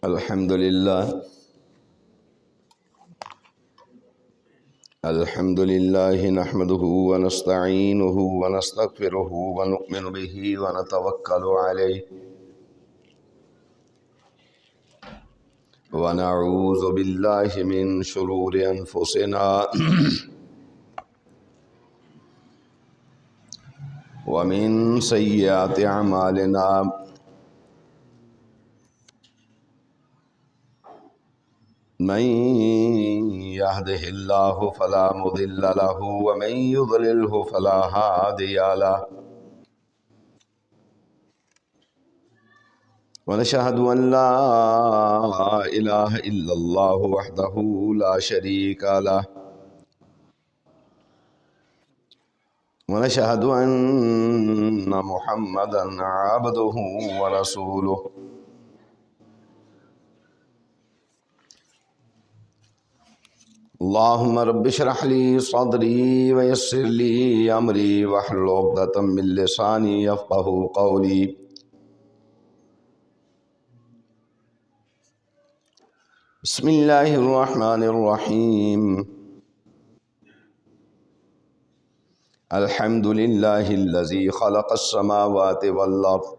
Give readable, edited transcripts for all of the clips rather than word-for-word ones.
الحمد لله نحمده ونستعينه ونستغفره ونؤمن به ونتوكل عليه ونعوذ بالله من شرور أنفسنا ومن سيئات أعمالنا من يهده الله فلا مضل له ومن يضلله فلا هادي له ونشهد أن لا إله إلا الله وحده لا شريك له ونشهد أن محمدا عبده ورسوله اللهم رب اشرح لي صدري ويسر لي أمري واحلل عقدة من لساني يفقهوا قولي بسم الله الرحمن الرحيم الحمد لله الذي خلق السماوات والأرض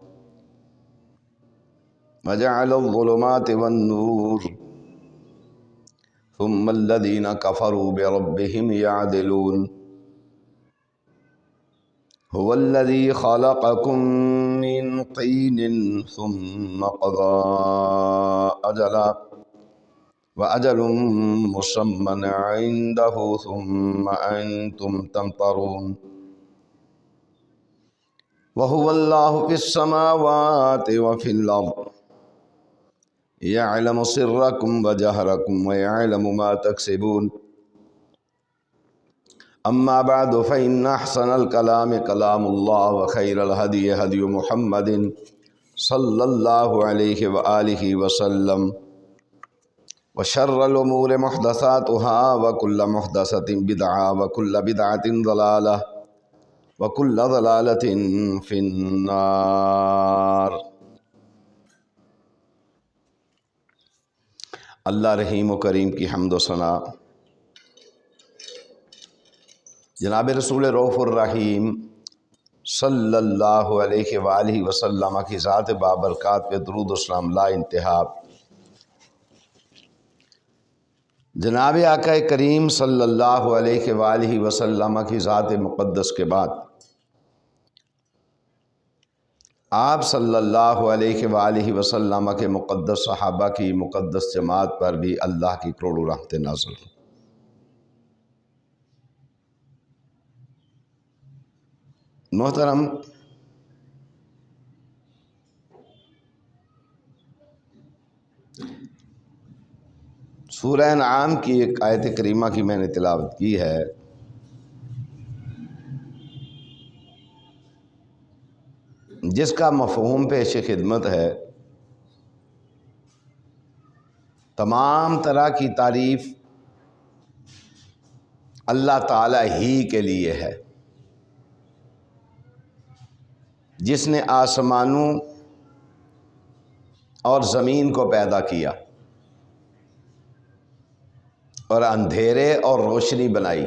وجعل الظلمات والنور ثم الذين كفروا بربهم يعدلون هو الذي خلقكم من طين ثم قضى أجلا وأجل مسمى عنده ثم أنتم تمترون وهو الله في السماوات وفي الأرض يعلم سركم وجهركم ويعلم ما تكسبون أما بعد فإن أحسن الكلام كلام الله وخير الهدي هدي محمد صلى الله عليه وآله وسلم وشر الأمور محدثاتها وكل محدثة بدعة وكل بدعة ضلالة وكل ضلالة في النار۔ اللہ رحیم و کریم کی حمد و ثنا، جناب رسول رؤوف الرحیم صلی اللہ علیہ وآلہ وسلم کی ذات بابرکات پہ درود و سلام لا انتہا، جناب آقا کریم صلی اللہ علیہ وآلہ وسلم کی ذات مقدس کے بعد آپ صلی اللہ علیہ وآلہ وسلم کے مقدس صحابہ کی مقدس جماعت پر بھی اللہ کی کروڑوں رحمتیں نازل ہوں۔ محترم، سورہ انعام کی ایک آیت کریمہ کی میں نے تلاوت کی ہے، جس کا مفہوم پیش خدمت ہے تمام طرح کی تعریف اللہ تعالیٰ ہی کے لیے ہے، جس نے آسمانوں اور زمین کو پیدا کیا اور اندھیرے اور روشنی بنائی۔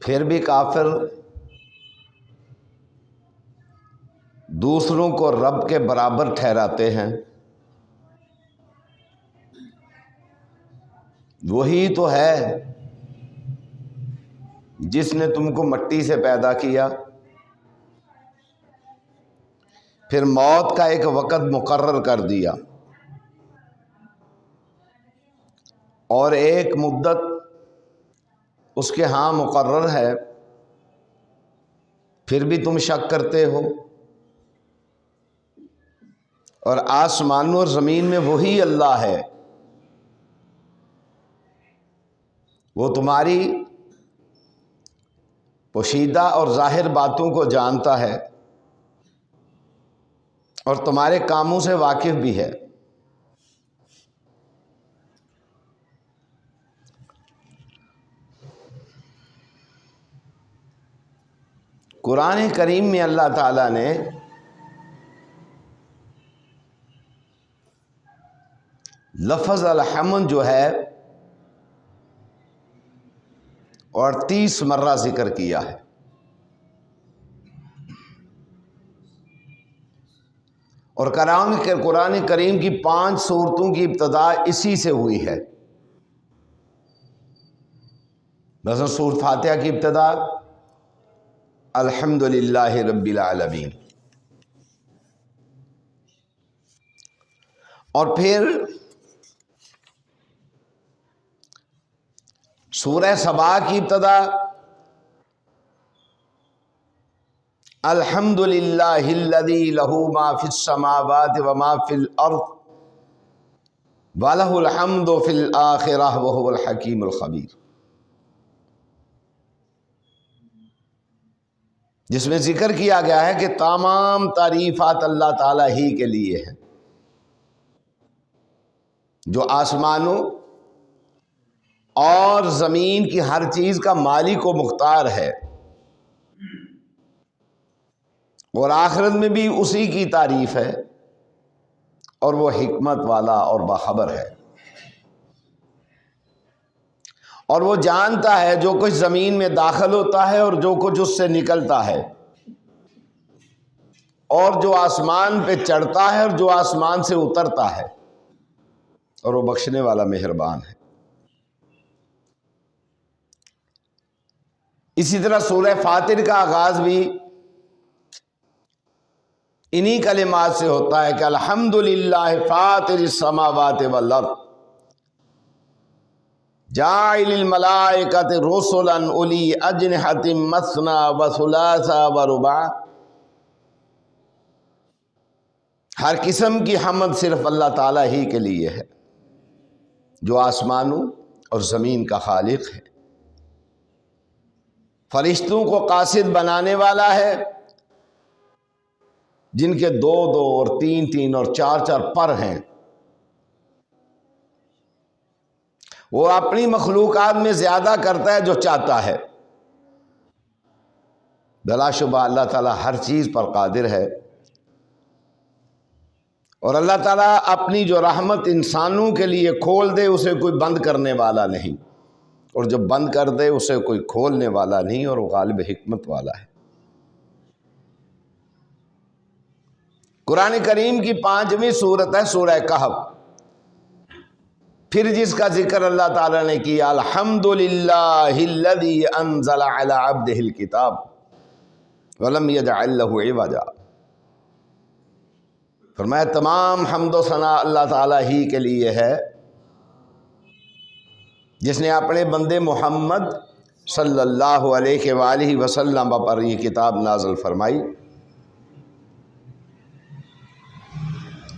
پھر بھی کافر دوسروں کو رب کے برابر ٹھہراتے ہیں۔ وہی تو ہے جس نے تم کو مٹی سے پیدا کیا، پھر موت کا ایک وقت مقرر کر دیا اور ایک مدت اس کے ہاں مقرر ہے، پھر بھی تم شک کرتے ہو۔ اور آسمانوں اور زمین میں وہی اللہ ہے، وہ تمہاری پوشیدہ اور ظاہر باتوں کو جانتا ہے اور تمہارے کاموں سے واقف بھی ہے۔ قرآن کریم میں اللہ تعالیٰ نے لفظ الحمد جو ہے 38 مرہ ذکر کیا ہے، اور قرآن کریم کی 5 سورتوں کی ابتدا اسی سے ہوئی ہے۔ مثلا سورۃ فاتحہ کی ابتدا الحمدللہ رب العالمین، اور پھر سورہ سبا کی ابتدا الحمدللہ الذی لہ ما فی السماوات وما فی الارض وَلَهُ الْحَمْدُ فِي الْآخِرَةِ وَهُوَ الْحَكِيمُ الْخَبِيرُ، جس میں ذکر کیا گیا ہے کہ تمام تعریفات اللہ تعالیٰ ہی کے لیے ہیں، جو آسمانوں اور زمین کی ہر چیز کا مالک و مختار ہے، اور آخرت میں بھی اسی کی تعریف ہے، اور وہ حکمت والا اور باخبر ہے، اور وہ جانتا ہے جو کچھ زمین میں داخل ہوتا ہے اور جو کچھ اس سے نکلتا ہے، اور جو آسمان پہ چڑھتا ہے اور جو آسمان سے اترتا ہے، اور وہ بخشنے والا مہربان ہے۔ اسی طرح سورہ فاطر کا آغاز بھی انہی کلمات سے ہوتا ہے کہ الحمدللہ فاطر السماوات والارض جاعل الملائکۃ رسلا اولی اجنحۃ مثنی وثلاث ورباع، ہر قسم کی حمد صرف اللہ تعالیٰ ہی کے لیے ہے، جو آسمانوں اور زمین کا خالق ہے، فرشتوں کو قاصد بنانے والا ہے، جن کے 2 2 اور 3 3 اور 4 4 پر ہیں، وہ اپنی مخلوقات میں زیادہ کرتا ہے جو چاہتا ہے۔ بلا شبہ اللہ تعالیٰ ہر چیز پر قادر ہے، اور اللہ تعالیٰ اپنی جو رحمت انسانوں کے لیے کھول دے اسے کوئی بند کرنے والا نہیں، اور جو بند کر دے اسے کوئی کھولنے والا نہیں، اور وہ غالب حکمت والا ہے۔ قرآن کریم کی 5ویں سورت ہے سورہ کہف، پھر جس کا ذکر اللہ تعالیٰ نے کیا الحمدللہ الذی انزل علی عبدہ الکتاب ولم یجعل لہ عوجا، فرمایا تمام حمد و ثنا اللہ تعالیٰ ہی کے لیے ہے، جس نے اپنے بندے محمد صلی اللہ علیہ وآلہ وسلم پر یہ کتاب نازل فرمائی،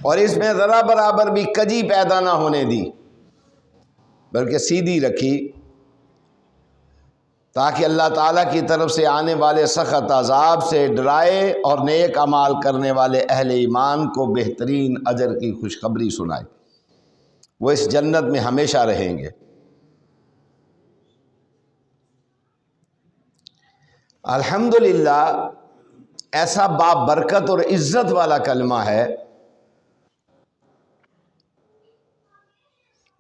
اور اس میں ذرا برابر بھی کجی پیدا نہ ہونے دی، بلکہ سیدھی رکھی، تاکہ اللہ تعالیٰ کی طرف سے آنے والے سخت عذاب سے ڈرائے اور نیک اعمال کرنے والے اہل ایمان کو بہترین اجر کی خوشخبری سنائے، وہ اس جنت میں ہمیشہ رہیں گے۔ الحمدللہ ایسا بابرکت اور عزت والا کلمہ ہے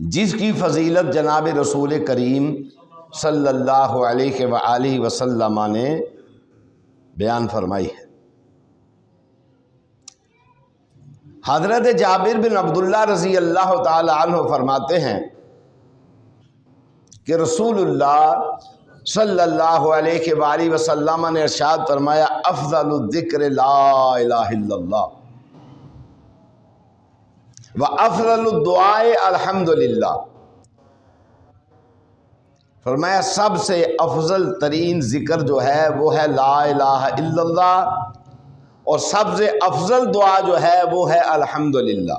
جس کی فضیلت جناب رسول کریم صلی اللہ علیہ وآلہ وسلم نے بیان فرمائی ہے۔ حضرت جابر بن عبداللہ رضی اللہ تعالی عنہ فرماتے ہیں کہ رسول اللہ صلی اللہ علیہ وآلہ وسلم نے ارشاد فرمایا افضل الذکر لا الہ الا اللہ وافضل الدعاء الحمدللہ، فرمایا سب سے افضل ترین ذکر جو ہے وہ ہے لا الہ الا اللہ، اور سب سے افضل دعا جو ہے وہ ہے الحمدللہ۔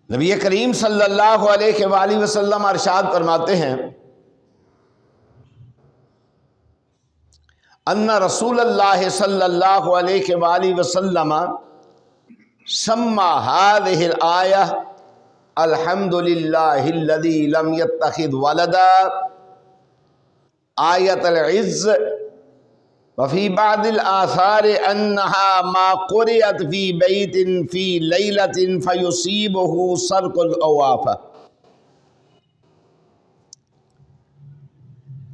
نبی کریم صلی اللہ علیہ وآلہ وسلم ارشاد فرماتے ہیں ان رسول اللہ صلی اللہ علیہ وآلہ وسلم سمى هذه الآية الحمد لله الذي لم يتخذ ولدا آية العز وفی بعض الآثار انہا ما قرئت فی بیت فی لیلۃ فیصیبہ سرق الاواف.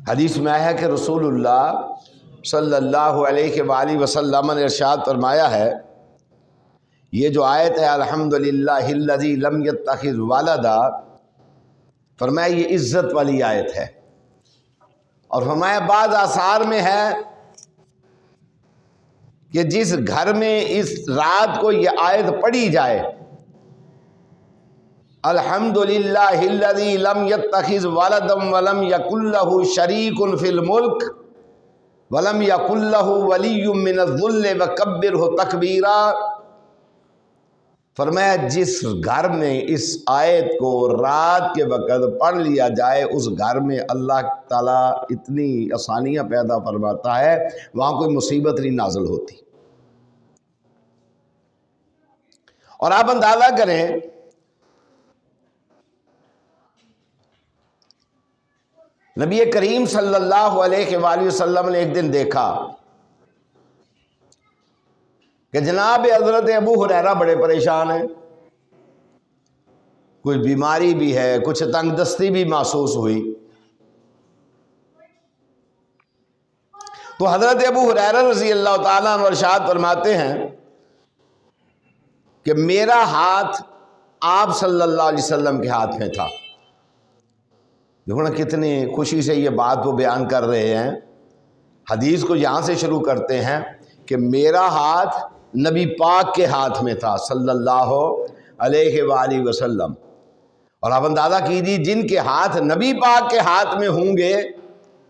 حدیث میں آیا ہے کہ رسول اللہ صلی اللہ علیہ وآلہ وسلم نے ارشاد فرمایا ہے، یہ جو آیت ہے الحمدللہ الذی لم یتخذ ولدا، فرمایا یہ عزت والی آیت ہے. اور فرمایا بعض آثار میں ہے کہ جس گھر میں اس رات کو یہ آیت پڑھی جائے، الحمدللہ الذی لم یتخذ ولدا ولم یکن لہ شریک فی الملک ولم یکن لہ ولی من الذل وکبرہ تکبیرا. فرمایا جس گھر میں اس آیت کو رات کے وقت پڑھ لیا جائے، اس گھر میں اللہ تعالیٰ اتنی آسانیاں پیدا فرماتا ہے، وہاں کوئی مصیبت نہیں نازل ہوتی. اور آپ اندازہ کریں نبی کریم صلی اللہ علیہ وآلہ وسلم نے ایک دن دیکھا کہ جناب حضرت ابو ہریرہ بڑے پریشان ہیں، کوئی بیماری بھی ہے، کچھ تنگ دستی بھی محسوس ہوئی. تو حضرت ابو ہریرہ رضی اللہ تعالیٰ عنہ ارشاد فرماتے ہیں کہ میرا ہاتھ آپ صلی اللہ علیہ وسلم کے ہاتھ میں تھا. دیکھو نا کتنی خوشی سے یہ بات وہ بیان کر رہے ہیں. حدیث کو یہاں سے شروع کرتے ہیں کہ میرا ہاتھ نبی پاک کے ہاتھ میں تھا صلی اللہ علیہ وآلہ وسلم. اور آپ اندازہ کیجیے جن کے ہاتھ نبی پاک کے ہاتھ میں ہوں گے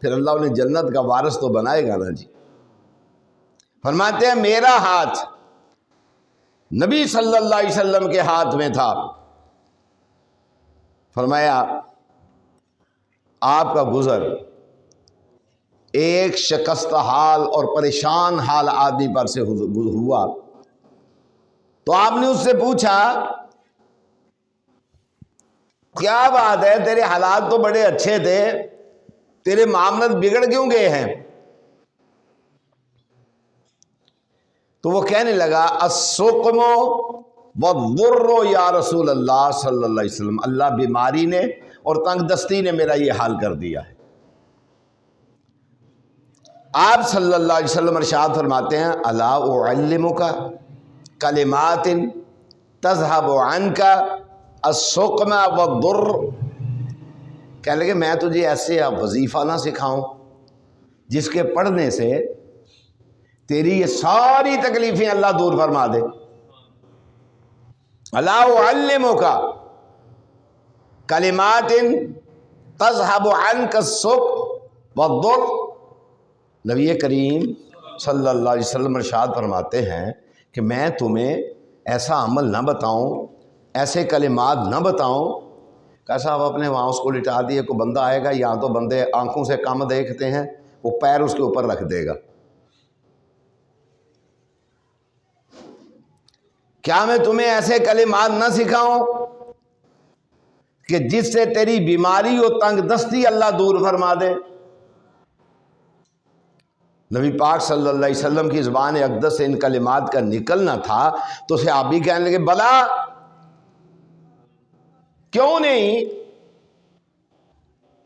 پھر اللہ انہیں جنت کا وارث تو بنائے گا نا جی. فرماتے ہیں میرا ہاتھ نبی صلی اللہ علیہ وسلم کے ہاتھ میں تھا. فرمایا آپ کا گزر ایک شکست حال اور پریشان حال آدمی پر سے ہوا. تو آپ نے اس سے پوچھا کیا بات ہے، تیرے حالات تو بڑے اچھے تھے، تیرے معاملات بگڑ کیوں گئے ہیں؟ تو وہ کہنے لگا السقم والضر یا رسول اللہ صلی اللہ علیہ وسلم، اللہ بیماری نے اور تنگ دستی نے میرا یہ حال کر دیا ہے. آپ صلی اللہ علیہ وسلم ارشاد فرماتے ہیں الا اعلمک کلمات تذهب عنک السقم والضر. کہنے لگے میں تجھے ایسے وظیفہ نہ سکھاؤں جس کے پڑھنے سے تیری یہ ساری تکلیفیں اللہ دور فرما دے. الا اعلمک کلمات تذهب عنک السقم والضر. نبی کریم صلی اللہ علیہ وسلم ارشاد فرماتے ہیں کہ میں تمہیں ایسا عمل نہ بتاؤں، ایسے کلمات نہ بتاؤں کہ صاحب اپنے وہاں اس کو لٹا دیے، کوئی بندہ آئے گا، یہاں تو بندے آنکھوں سے کم دیکھتے ہیں، وہ پیر اس کے اوپر رکھ دے گا. کیا میں تمہیں ایسے کلمات نہ سکھاؤں کہ جس سے تیری بیماری اور تنگ دستی اللہ دور فرما دے؟ نبی پاک صلی اللہ علیہ وسلم کی زبان اقدس سے ان کلمات کا نکلنا تھا تو صحابی کہنے لگے بلا کیوں نہیں،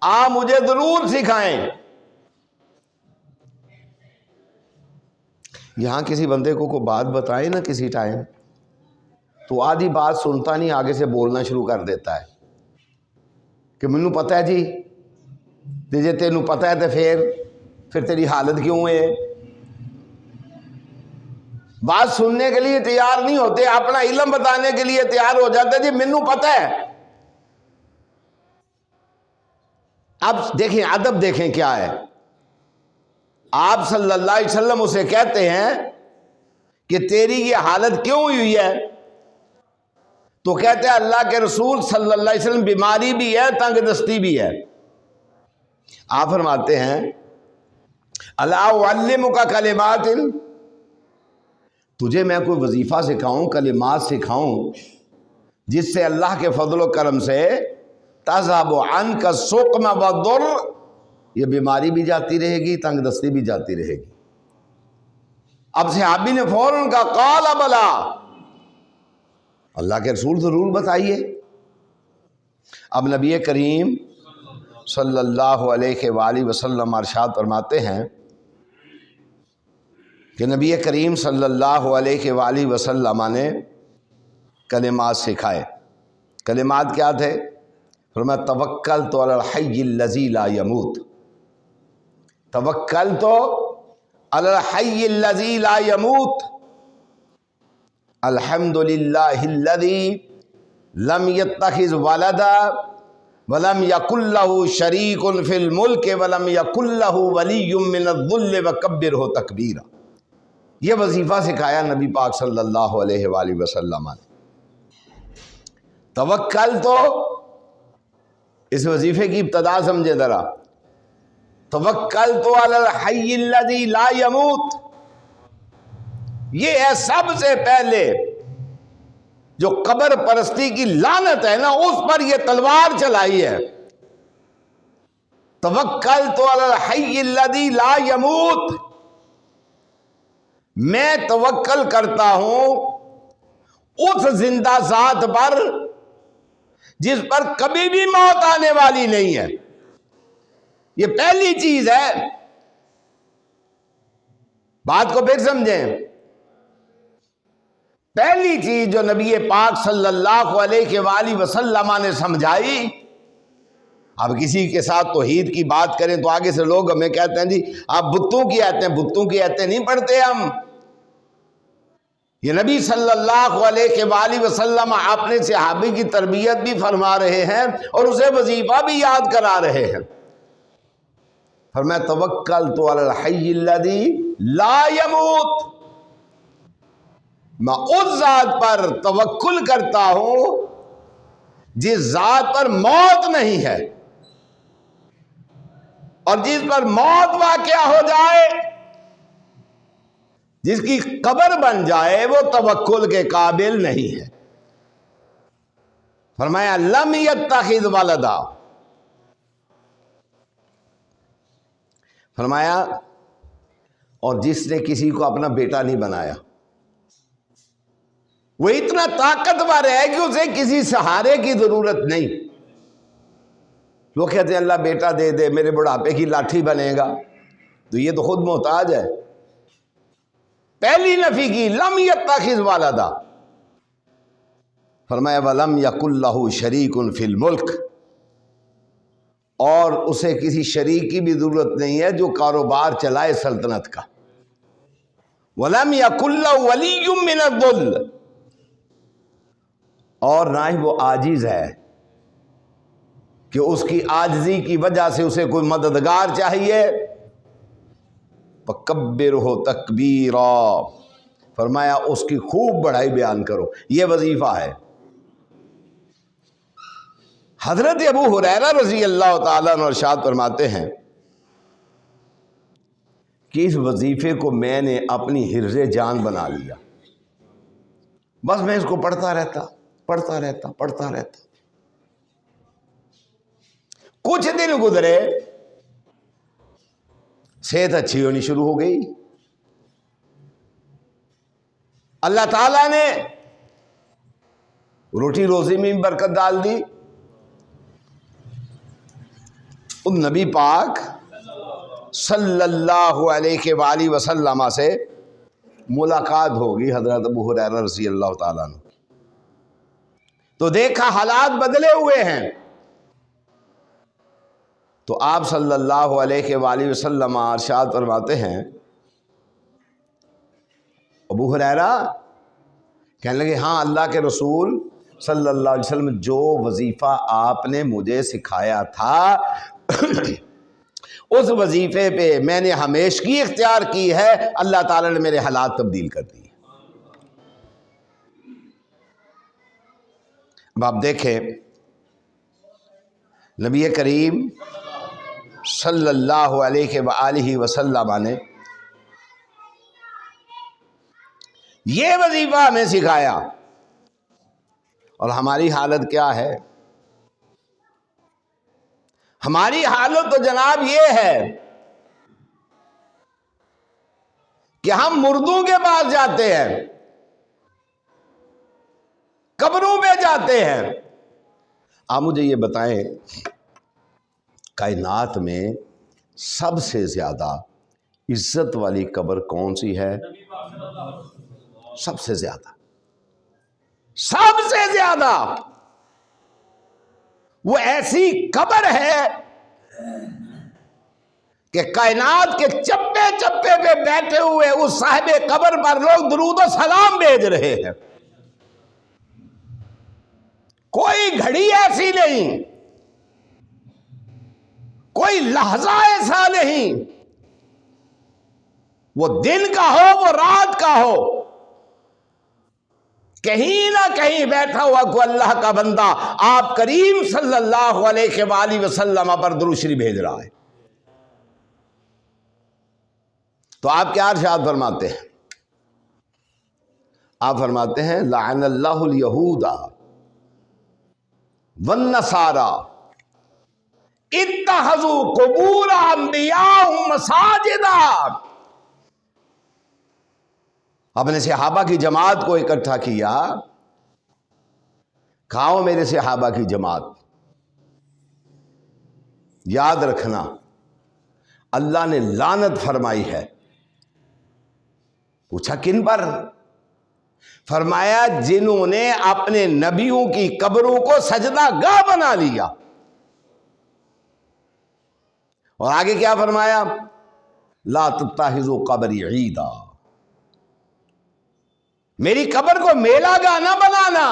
آپ مجھے ضرور سکھائیں. یہاں کسی بندے کو کوئی بات بتائیں نا کسی ٹائم تو آدھی بات سنتا نہیں، آگے سے بولنا شروع کر دیتا ہے کہ مینوں پتہ ہے جی، جے تینوں پتہ ہے تو پھر تیری حالت کیوں ہے. بات سننے کے لیے تیار نہیں ہوتے، اپنا علم بتانے کے لیے تیار ہو جاتے جی مینوں پتہ ہے. اب دیکھیں ادب دیکھیں کیا ہے. آپ صلی اللہ علیہ وسلم اسے کہتے ہیں کہ تیری یہ حالت کیوں ہوئی ہے، تو کہتے ہیں اللہ کے رسول صلی اللہ علیہ وسلم بیماری بھی ہے، تنگ دستی بھی ہے. آپ فرماتے ہیں الا اعلمک کلمات، تجھے میں کوئی وظیفہ سکھاؤں، کلمات سکھاؤں جس سے اللہ کے فضل و کرم سے تذهب عنک السقم والضر، یہ بیماری بھی جاتی رہے گی، تنگ دستی بھی جاتی رہے گی. اب صحابی نے فوراً کہا قال بلا، اللہ کے رسول ضرور بتائیے۔ اب نبی کریم صلی اللہ علیہ وآلہ وسلم ارشاد فرماتے ہیں کہ نبی کریم صلی اللہ علیہ وآلہ وسلم نے کلمات سکھائے۔ کلمات کیا تھے؟ فرمایا توکلت علی الحی الذی لا یموت، توکلت علی الحی الذی لا یموت، الحمد للہ الذی لم یتخذ ولدا ولم یکن لہ شریک فی الملک ولم یکن لہ ولی من الذل وکبرہ تکبیرا۔ یہ وظیفہ سکھایا نبی پاک صلی اللہ علیہ وآلہ وسلم نے۔ توکل تو اس وظیفے کی ابتدا سمجھے ذرا، توکلت علی الحی الذی لا یموت، یہ ہے سب سے پہلے جو قبر پرستی کی لعنت ہے نا، اس پر یہ تلوار چلائی ہے۔ توکلت علی الحی الذی لا یموت، میں توکل کرتا ہوں اس زندہ ذات پر جس پر کبھی بھی موت آنے والی نہیں ہے۔ یہ پہلی چیز ہے، بات کو پھر سمجھیں۔ پہلی چیز جو نبی پاک صلی اللہ علیہ وآلہ وسلم نے سمجھائی، اب کسی کے ساتھ توحید کی بات کریں تو آگے سے لوگ ہمیں کہتے ہیں جی آپ بتوں کی آیتیں نہیں پڑھتے ہم۔ یہ نبی صلی اللہ علیہ وآلہ وسلم اپنے صحابی کی تربیت بھی فرما رہے ہیں اور اسے وظیفہ بھی یاد کرا رہے ہیں۔ فرمایا توکلت علی الحی الذی لا یموت، میں اس ذات پر توکل کرتا ہوں جس ذات پر موت نہیں ہے، اور جس پر موت واقع ہو جائے، جس کی قبر بن جائے، وہ توکل کے قابل نہیں ہے۔ فرمایا لم یتخذ ولدا، فرمایا اور جس نے کسی کو اپنا بیٹا نہیں بنایا، وہ اتنا طاقتور ہے کہ اسے کسی سہارے کی ضرورت نہیں۔ وہ کہتے ہیں اللہ بیٹا دے دے، میرے بڑھاپے کی لاٹھی بنے گا، تو یہ تو خود محتاج ہے۔ پہلی نفی کی لم یتخذ ولدا، فرمایا ولم یکن لہ شریک فی الملک، اور اسے کسی شریک کی بھی ضرورت نہیں ہے جو کاروبار چلائے سلطنت کا۔ ولم یکن لہ ولی من الذل، اور نہ ہی وہ عاجز ہے کہ اس کی عاجزی کی وجہ سے اسے کوئی مددگار چاہیے۔ فکبرہ تکبیرا، فرمایا اس کی خوب بڑائی بیان کرو، یہ وظیفہ ہے۔ حضرت ابو ہریرہ رضی اللہ تعالیٰ عنہ ارشاد فرماتے ہیں کہ اس وظیفے کو میں نے اپنی حرز جان بنا لیا، بس میں اس کو پڑھتا رہتا۔ کچھ دن گزرے، صحت اچھی ہونی شروع ہو گئی، اللہ تعالیٰ نے روٹی روزی میں برکت ڈال دی۔ ان نبی پاک صلی اللہ علیہ وآلہ وسلم سے ملاقات ہوگی حضرت ابو ہریرہ رضی اللہ تعالیٰ عنہ، تو دیکھا حالات بدلے ہوئے ہیں، تو آپ صلی اللہ علیہ وآلہ وسلم ارشاد فرماتے ہیں، ابو ہریرہ کہنے لگے ہاں اللہ کے رسول صلی اللہ علیہ وسلم، جو وظیفہ آپ نے مجھے سکھایا تھا اس وظیفے پہ میں نے ہمیشگی اختیار کی ہے، اللہ تعالیٰ نے میرے حالات تبدیل کر دیے۔ اب آپ دیکھیں نبی کریم صلی اللہ علیہ وآلہ وسلم نے یہ وظیفہ ہمیں سکھایا، اور ہماری حالت کیا ہے؟ ہماری حالت تو جناب یہ ہے کہ ہم مردوں کے پاس جاتے ہیں، قبروں پہ جاتے ہیں۔ آپ مجھے یہ بتائیں، کائنات میں سب سے زیادہ عزت والی قبر کون سی ہے؟ سب سے زیادہ، سب سے زیادہ وہ ایسی قبر ہے کہ کائنات کے چپے چپے پہ بیٹھے ہوئے اس صاحب قبر پر لوگ درود و سلام بھیج رہے ہیں۔ کوئی گھڑی ایسی نہیں، کوئی لحظہ ایسا نہیں، وہ دن کا ہو وہ رات کا ہو، کہیں نہ کہیں بیٹھا ہوا کوئی اللہ کا بندہ آپ کریم صلی اللہ علیہ وآلہ وسلم پر درود شریف بھیج رہا ہے۔ تو آپ کیا ارشاد فرماتے ہیں؟ آپ فرماتے ہیں لعن اللہ الیہود والنصارى اتخذوا قبور انبیاء مساجدا۔ اپنے صحابہ کی جماعت کو اکٹھا کیا، کھاؤ میرے صحابہ کی جماعت، یاد رکھنا اللہ نے لعنت فرمائی ہے۔ پوچھا کن پر؟ فرمایا جنہوں نے اپنے نبیوں کی قبروں کو سجدہ گاہ بنا لیا۔ اور آگے کیا فرمایا؟ لا تتخذوا قبری عیدا، میری قبر کو میلہ گاہ نہ بنانا،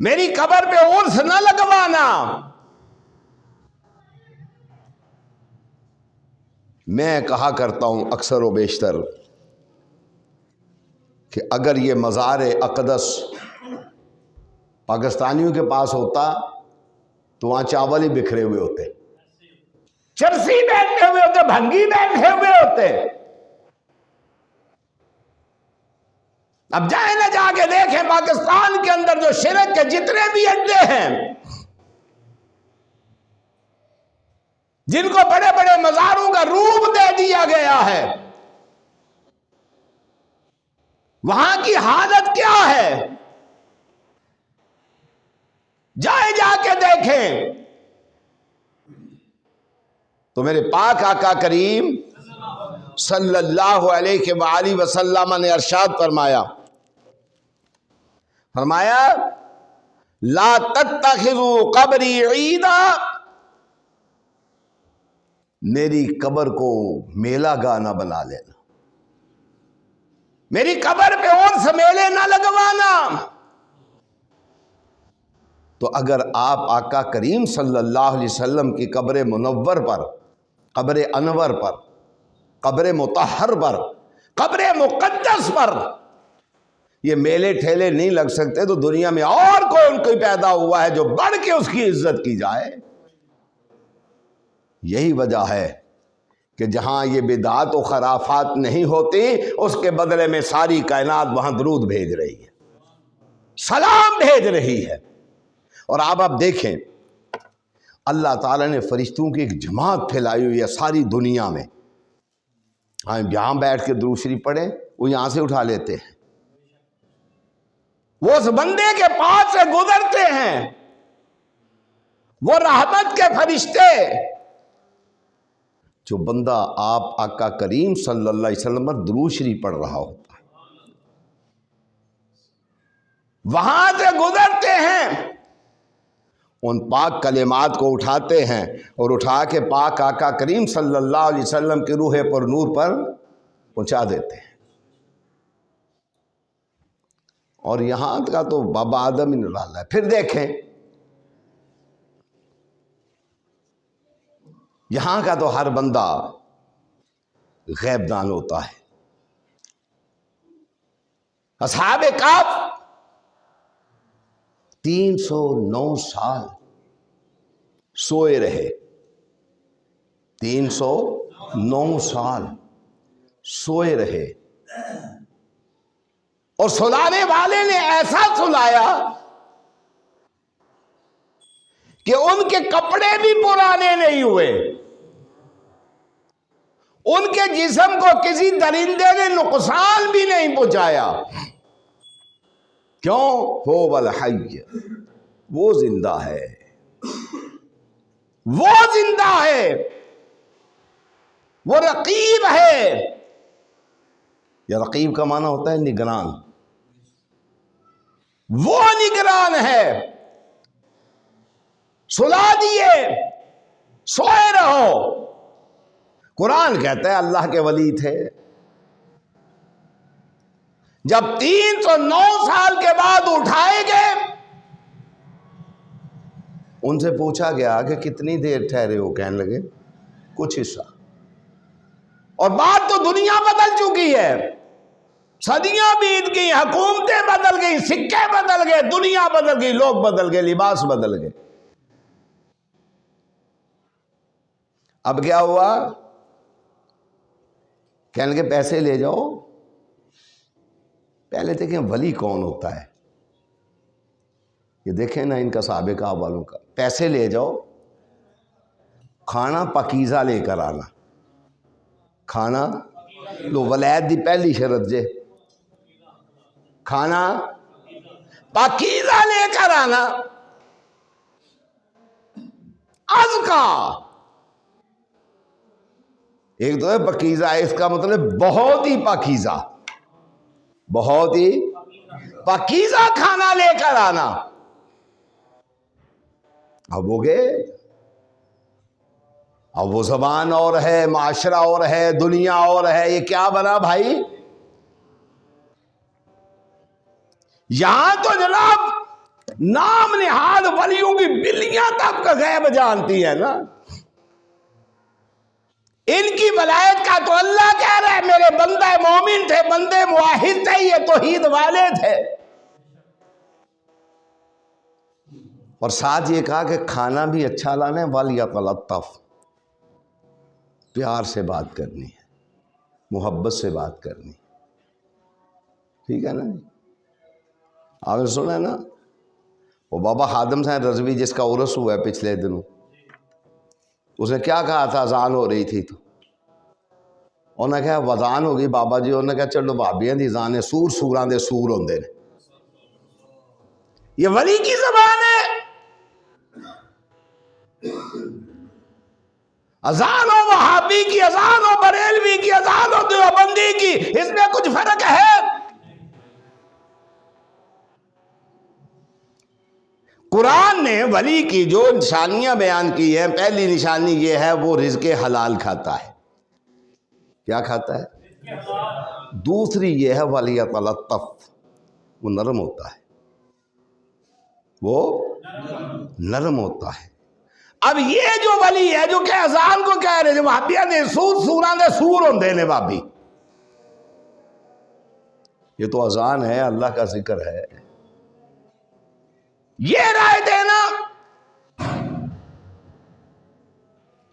میری قبر پہ عرس نہ لگوانا۔ میں کہا کرتا ہوں اکثر و بیشتر کہ اگر یہ مزار اقدس پاکستانیوں کے پاس ہوتا تو وہاں چاول ہی بکھرے ہوئے ہوتے، چرسی بیٹھے ہوئے ہوتے، بھنگی بیٹھے ہوئے ہوتے۔ اب جائیں نہ جا کے دیکھیں پاکستان کے اندر جو شرک کے جتنے بھی اڈے ہیں، جن کو بڑے بڑے مزاروں کا روپ دے دیا گیا ہے، وہاں کی حالت کیا ہے؟ جائیں جا کے دیکھیں تو میرے پاک آقا کریم صلی اللہ علیہ وآلہ وسلم نے ارشاد فرمایا لا تتخذوا قبری عیدا، میری قبر کو میلہ گاہ نہ بنا لینا، میری قبر پہ عرس میلے نہ لگوانا۔ تو اگر آپ آقا کریم صلی اللہ علیہ وسلم کی قبر منور پر، قبر انور پر، قبر مطہر پر، قبر مقدس پر یہ میلے ٹھیلے نہیں لگ سکتے تو دنیا میں اور کوئی ان کو پیدا ہوا ہے جو بڑھ کے اس کی عزت کی جائے؟ یہی وجہ ہے کہ جہاں یہ بدعات و خرافات نہیں ہوتی اس کے بدلے میں ساری کائنات وہاں درود بھیج رہی ہے، سلام بھیج رہی ہے۔ اور آپ دیکھیں اللہ تعالیٰ نے فرشتوں کی ایک جماعت پھیلائی ہوئی ہے ساری دنیا میں۔ ہم یہاں بیٹھ کے درود شریف پڑھیں، وہ یہاں سے اٹھا لیتے ہیں، وہ اس بندے کے پاس سے گزرتے ہیں، وہ رحمت کے فرشتے، جو بندہ آپ آقا کریم صلی اللہ علیہ وسلم پر درود شریف پڑھ رہا ہوتا ہے وہاں سے گزرتے ہیں، ان پاک کلمات کو اٹھاتے ہیں اور اٹھا کے پاک آقا کریم صلی اللہ علیہ وسلم کی روح پر نور پر پہنچا دیتے ہیں۔ اور یہاں کا تو بابا آدم ہی نرالا ہے۔ پھر دیکھیں یہاں کا تو ہر بندہ غیب دان ہوتا ہے۔ اصحاب کہف 309 سال سوئے رہے، 309 سال سوئے رہے، اور سلانے والے نے ایسا سلایا کہ ان کے کپڑے بھی پرانے نہیں ہوئے، ان کے جسم کو کسی درندے نے نقصان بھی نہیں پہنچایا. کیوں؟ هو الحی، وہ زندہ ہے، وہ زندہ ہے، وہ رقیب ہے. یا رقیب کا معنی ہوتا ہے نگران. وہ نگران ہے. سلا دیے، سوئے رہو. قرآن کہتا ہے اللہ کے ولی تھے. جب 309 سال کے بعد اٹھائے گئے، ان سے پوچھا گیا کہ کتنی دیر ٹھہرے ہو؟ کہنے لگے کچھ حصہ. اور بات تو دنیا بدل چکی ہے، صدیاں بیت گئی، حکومتیں بدل گئی، سکے بدل گئے، دنیا بدل گئی، لوگ بدل گئے، لباس بدل گئے. اب کیا ہوا؟ کہنے لگے پیسے لے جاؤ. پہلے دیکھیں ولی کون ہوتا ہے، یہ دیکھیں نا ان کا سابقہ والوں کا. پیسے لے جاؤ، کھانا پاکیزہ لے کر آنا. کھانا لو ولید دی پہلی شرط جے، کھانا پاکیزہ لے کر آنا. ازکا ایک تو ہے پاکیزہ، اس کا مطلب بہت ہی پاکیزہ، بہت ہی پاکیزہ کھانا لے کر آنا. اب وہ گئے، اب وہ زبان اور ہے، معاشرہ اور ہے، دنیا اور ہے. یہ کیا بنا بھائی؟ یہاں تو جناب نام نہاد ولیوں کی بلیاں تک کا غیب جانتی ہے نا. ان کی ولایت کا تو اللہ کہہ رہا ہے میرے بندے مومن تھے، بندے موحد تھے، یہ توحید والے تھے. اور ساتھ یہ کہا کہ کھانا بھی اچھا لانا ہے، وَلْيَتَلَطَّفْ، پیار سے بات کرنی ہے، محبت سے بات کرنی ہے. ٹھیک ہے نا؟ آپ نے سنا ہے نا وہ بابا خادم صاحب رضوی جس کا عرس ہوا ہے پچھلے دنوں، اس نے کیا کہا تھا؟ اذان ہو رہی تھی تو انہوں نے کہا وزان ہو گئی بابا جی. انہوں نے کہا چلو بھابیاں دی اذان ہے، سور سوراں دے سور ہوندے نے. یہ ولی کی زبان ہے. اذان ہو وہابی کی، اذان ہو بریلوی کی، اذان ہو دیوبندی کی، اس میں کچھ فرق ہے؟ قرآن نے ولی کی جو نشانیاں بیان کی ہیں، پہلی نشانی یہ ہے وہ رزق حلال کھاتا ہے. کیا کھاتا ہے؟ دوسری یہ ہے وَلْيَتَلَطَّفْ، وہ نرم ہوتا ہے، وہ نرم ہوتا ہے. اب یہ جو ولی ہے جو کہ اذان کو کہہ رہے ہیں وہابیاں دے سور سوراں دے سور ہوندے نے بابی، یہ تو اذان ہے، اللہ کا ذکر ہے. یہ رائے دینا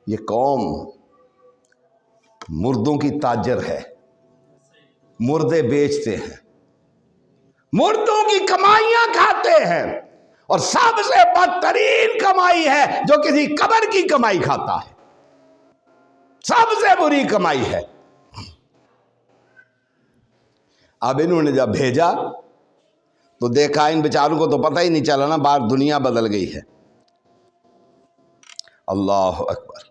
یہ قوم مردوں کی تاجر ہے، مردے بیچتے ہیں، مردوں کی کمائیاں کھاتے ہیں. اور سب سے بدترین کمائی ہے جو کسی قبر کی کمائی کھاتا ہے، سب سے بری کمائی ہے. اب انہوں نے جب بھیجا تو دیکھا ان بیچاروں کو تو پتہ ہی نہیں چلا نا، باہر دنیا بدل گئی ہے. اللہ اکبر.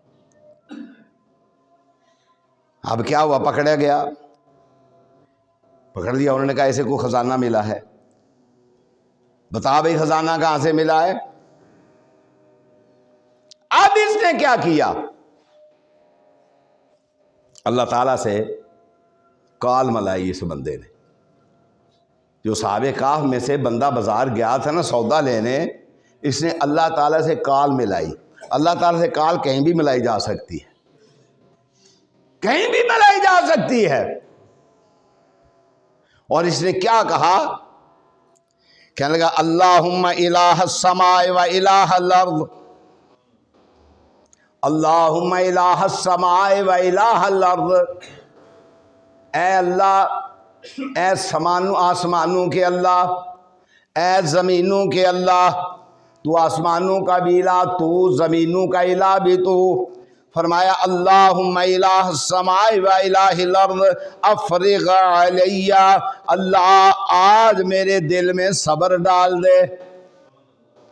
اب کیا ہوا؟ پکڑا گیا، پکڑ لیا. انہوں نے کہا اسے کو خزانہ ملا ہے، بتا بھائی خزانہ کہاں سے ملا ہے. اب اس نے کیا کیا؟ اللہ تعالیٰ سے کال ملائی اس بندے نے. جو صحابہ کہف میں سے بندہ بازار گیا تھا نا سودا لینے، اس نے اللہ تعالیٰ سے کال ملائی. اللہ تعالیٰ سے کال کہیں بھی ملائی جا سکتی ہے، کہیں بھی ملائی جا سکتی ہے. اور اس نے کیا کہا؟ کہنے لگا اللہم الہ السماء و الہ الارض، اللہم الہ السماء و الہ الارض. اے اللہ، اے آسمانوں کے اللہ، اے زمینوں کے اللہ. تو آسمانوں کا بھی الہ، تو زمینوں کا الہ بھی تو فرمایا اللہم الہ السماء و الہ الارض افرغ علی، اللہ آج میرے دل میں صبر ڈال دے،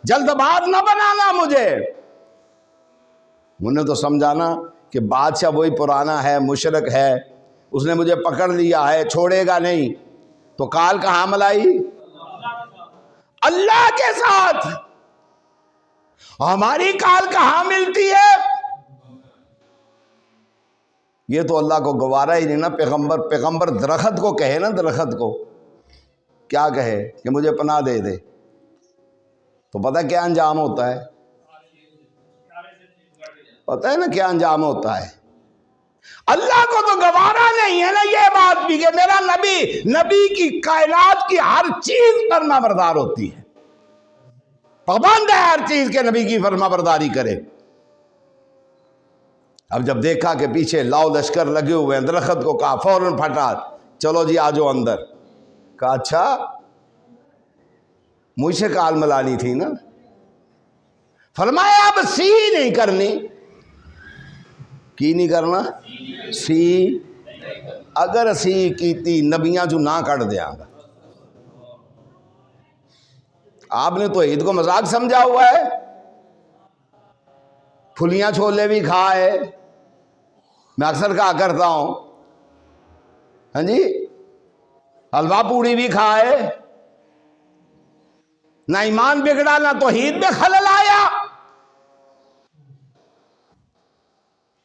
جلد باز نہ بنانا مجھے۔ انہیں تو سمجھانا کہ بادشاہ وہی پرانا ہے، مشرک ہے، اس نے مجھے پکڑ لیا ہے، چھوڑے گا نہیں، تو کال کہاں ملائی؟ اللہ کے ساتھ۔ ہماری کال کہاں ملتی ہے؟ یہ تو اللہ کو گوارا ہی نہیں نا۔ پیغمبر درخت کو کہے نا، درخت کو کیا کہے کہ مجھے پناہ دے دے، تو پتہ کیا انجام ہوتا ہے؟ پتہ ہے نا کیا انجام ہوتا ہے؟ اللہ کو تو گوارا نہیں ہے نا یہ بات بھی کہ میرا نبی کی کائنات کی ہر چیز فرما بردار ہوتی ہے، پابند ہے ہر چیز کے نبی کی فرما برداری کرے۔ اب جب دیکھا کہ پیچھے لاؤ لشکر لگے ہوئے ہیں، درخت کو کہا، فوراً پھٹا، چلو جی آجو اندر۔ کہا اچھا مجھ سے کال ملانی تھی نا۔ فرمایا اب سی نہیں کرنی۔ کی نہیں کرنا؟ سی۔ اگر سی کیتی نبیاں جو نہ کٹ دیا گا۔ آپ نے تو عید کو مذاق سمجھا ہوا ہے، پھلیاں چھولے بھی کھائے، میں اکثر کہا کرتا ہوں، ہاں جی، حلوہ پوڑی بھی کھائے، نہ ایمان بگڑا نہ توحید میں خلل آیا۔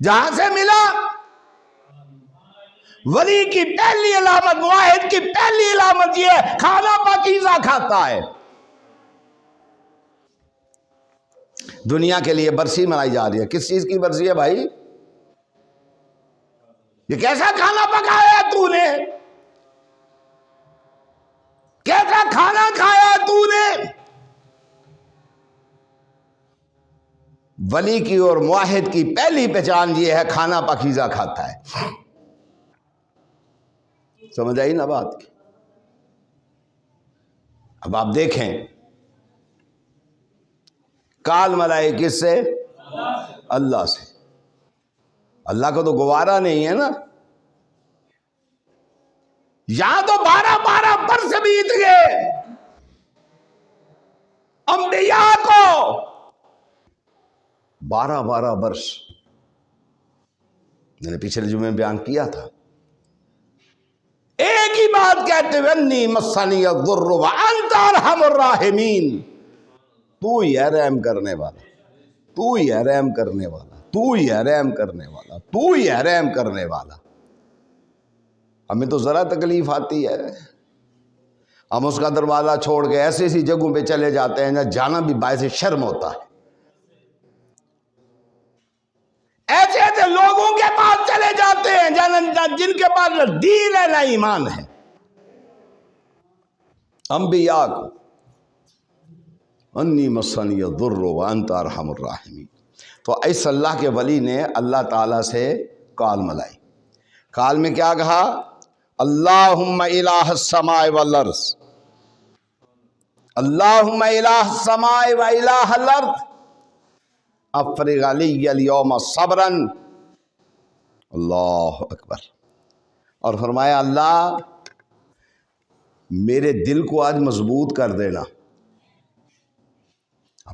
جہاں سے ملا ولی کی پہلی علامت، موحد کی پہلی علامت یہ ہے کھانا پاکیزہ کھاتا ہے۔ دنیا کے لیے برسی منائی جا رہی ہے، کس چیز کی برسی ہے بھائی؟ یہ کیسا کھانا پکایا تو نے؟ کیسا کھانا کھایا تو نے؟ ولی کی اور موحد کی پہلی پہچان یہ ہے کھانا پاکیزہ کھاتا ہے۔ سمجھ آئی نا بات کی؟ اب آپ دیکھیں کال ملائے کس سے؟ اللہ سے۔ اللہ کو تو گوارا نہیں ہے نا۔ یہاں تو 12 برس بیت گئے، انبیاء کو 12 برس، میں نے پچھلے جمعے میں بیان کیا تھا، ایک ہی بات کہتے ہوئے انی مسنی الضر وانت ارحم الراحمین، تو ہی ہے رحم کرنے والا، تو ہی ہے رحم کرنے والا، تو ہی ہے رحم کرنے والا، تو ہی ہے رحم کرنے والا۔ ہمیں تو ذرا تکلیف آتی ہے، ہم اس کا دروازہ چھوڑ کے ایسی ایسی جگہوں پہ چلے جاتے ہیں جہاں جانا بھی باعث شرم ہوتا ہے، ایسے ایسے لوگوں کے پاس چلے جاتے ہیں جن کے پاس نہ دین ہے نہ ایمان ہے۔ انبیاء کو انی مسنی الضر وانت ارحم الراحمین۔ تو اس اللہ کے ولی نے اللہ تعالیٰ سے کال ملائی۔ کال میں کیا کہا؟ اللہم الہ السماء والارض، اللہم الہ السماء و الہ الارض افرغ علی اليوم صبرا، اللہ اکبر۔ اور فرمایا اللہ میرے دل کو آج مضبوط کر دینا۔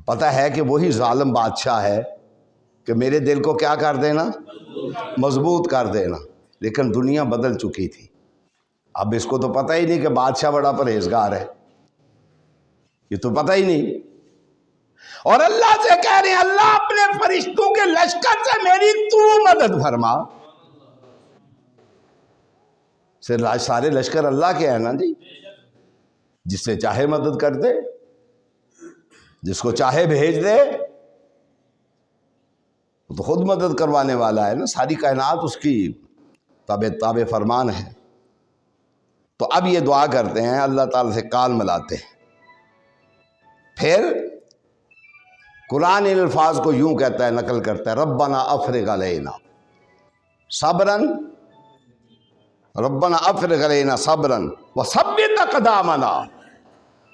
پتہ ہے کہ وہی ظالم بادشاہ ہے کہ میرے دل کو کیا کر دینا؟ مضبوط کر دینا۔ لیکن دنیا بدل چکی تھی، اب اس کو تو پتہ ہی نہیں کہ بادشاہ بڑا پرہیزگار ہے، یہ تو پتہ ہی نہیں۔ اور اللہ سے کہہ رہے ہیں اللہ اپنے فرشتوں کے لشکر سے میری تو مدد فرما۔ سارے لشکر اللہ کے ہیں نا جی، جس سے چاہے مدد کر دے، جس کو چاہے بھیج دے، وہ تو خود مدد کروانے والا ہے نا، ساری کائنات اس کی تابع فرمان ہے۔ تو اب یہ دعا کرتے ہیں، اللہ تعالیٰ سے کال ملاتے ہیں۔ پھر قرآن ان الفاظ کو یوں کہتا ہے، نقل کرتا ہے، ربنا افرغ علینا صبرا، ربنا افرغ علینا صبرا وثبت اقدامنا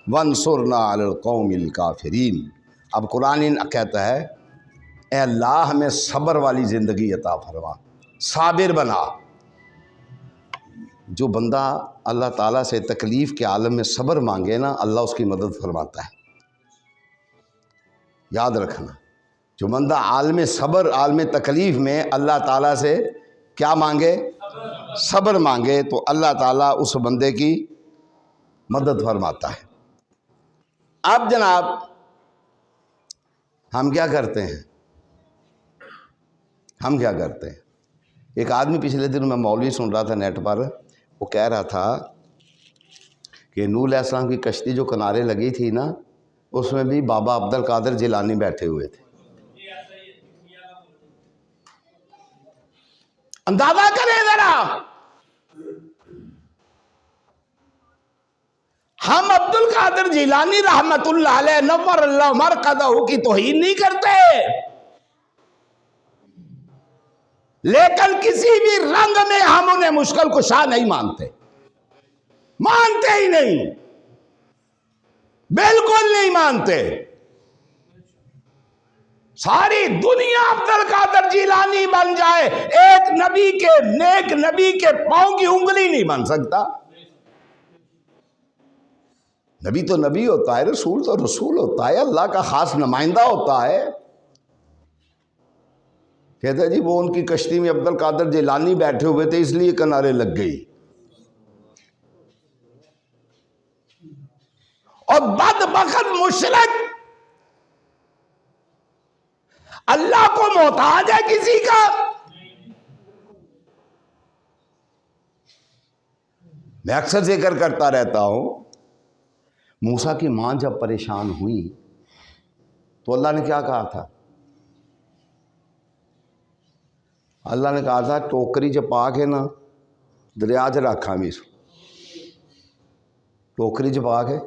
وانصرنا علی القوم الکافرین۔ اب قرآن کہتا ہے اے اللہ ہمیں صبر والی زندگی عطا فرما، صابر بنا۔ جو بندہ اللہ تعالیٰ سے تکلیف کے عالم میں صبر مانگے نا، اللہ اس کی مدد فرماتا ہے۔ یاد رکھنا، جو بندہ عالم صبر، عالم تکلیف میں اللہ تعالیٰ سے کیا مانگے؟ صبر مانگے، تو اللہ تعالیٰ اس بندے کی مدد فرماتا ہے۔ اب جناب ہم کیا کرتے ہیں؟ ہم کیا کرتے ہیں؟ ایک آدمی پچھلے دن میں مولوی سن رہا تھا نیٹ پر، وہ کہہ رہا تھا کہ نوح علیہ السلام کی کشتی جو کنارے لگی تھی نا، اس میں بھی بابا عبد القادر جیلانی بیٹھے ہوئے تھے۔ اندازہ کریں ذرا، ہم عبد القادر جیلانی رحمت اللہ علیہ نور اللہ مرقدہ کی توہین نہیں کرتے، لیکن کسی بھی رنگ میں ہم انہیں مشکل کشا نہیں مانتے، مانتے ہی نہیں، بالکل نہیں مانتے۔ ساری دنیا عبد القادر جیلانی بن جائے، ایک نبی کے، نیک نبی کے پاؤں کی انگلی نہیں بن سکتا۔ نبی تو نبی ہوتا ہے، رسول تو رسول ہوتا ہے، اللہ کا خاص نمائندہ ہوتا ہے۔ کہتے ہیں جی وہ ان کی کشتی میں عبد القادر جیلانی بیٹھے ہوئے تھے اس لیے کنارے لگ گئی۔ اور بدبخت مشرک اللہ کو محتاج ہے کسی کا؟ میں اکثر ذکر کرتا رہتا ہوں، موسیٰ کی ماں جب پریشان ہوئی تو اللہ نے کیا کہا تھا؟ اللہ نے کہا تھا ٹوکری چ پا کے نا دریا چ رکھاں بھی، ٹوکری چ پا کے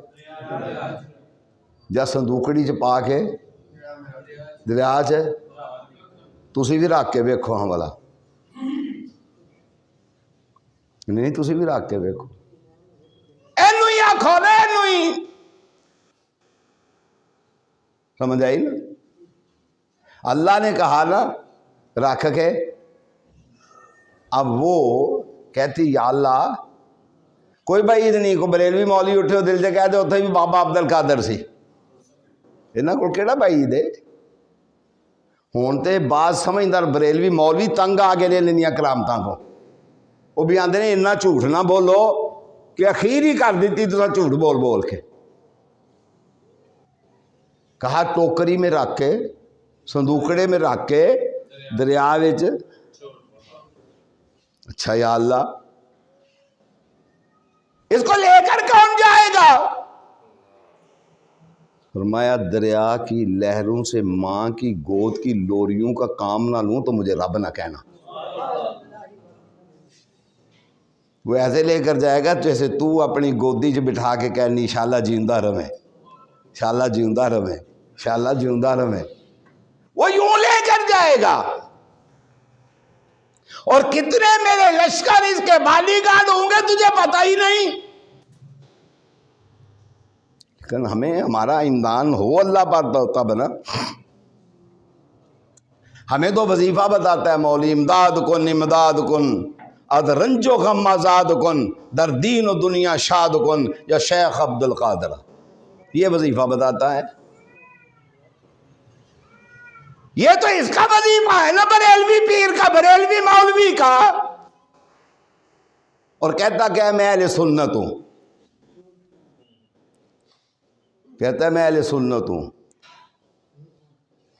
یا صندوقڑی چ پا کے دریا چ تسی بھی رکھ کے ویکھو ہاں والا، نہیں تسی بھی رکھ کے ویکھو، اینو ہی آکھو نا، اینو ہی، سمجھ آئی نا؟ اللہ نے کہا نا رکھ کے، اب وہ کہتی یا اللہ کوئی بعید نہیں، کو بریلوی مولوی اٹھے ہو دل سے کہہ دے اتنے بھی بابا عبد القادر سی، انہاں کو کیڑا بعید ہے؟ ہون تے بعض سمجھدار بریلوی مولوی تنگ آ گئے انہاں کرامتاں کو، وہ بھی آندے نے اتنا جھوٹ نہ بولو کہ اخیر ہی کر دیتی تو جھوٹ بول بول کے۔ کہا ٹوکری میں رکھ کے، صندوقڑے میں رکھ کے دریا وچ، اچھا یا اللہ اس کو لے کر کون جائے گا؟ فرمایا دریا کی لہروں سے ماں کی گود کی لوریوں کا کام نہ لوں تو مجھے رب نہ کہنا۔ وہ ایسے لے کر جائے گا جیسے تو اپنی گودی سے بٹھا کے کہنی انشاءاللہ جیندہ رہے، انشاءاللہ جیندہ رہے، انشاءاللہ جیندہ رہے، وہ یوں لے کر جائے گا۔ اور کتنے میرے لشکر اس کے بالی گارڈ ہوں گے تجھے پتہ ہی نہیں، لیکن ہمیں ہمارا امدان ہو اللہ پر تو بنا۔ ہمیں تو وظیفہ بتاتا ہے مولوی، امداد کن امداد کن، اد رنج و غم آزاد کن، در دین و دنیا شاد کن، یا شیخ عبد القادر، یہ وظیفہ بتاتا ہے۔ یہ تو اس کا وظیفہ ہے نا بریلوی پیر کا، بریلوی مولوی کا، اور کہتا کہ میں اہل سنت ہوں، کہتا ہے میں اہل سنت ہوں،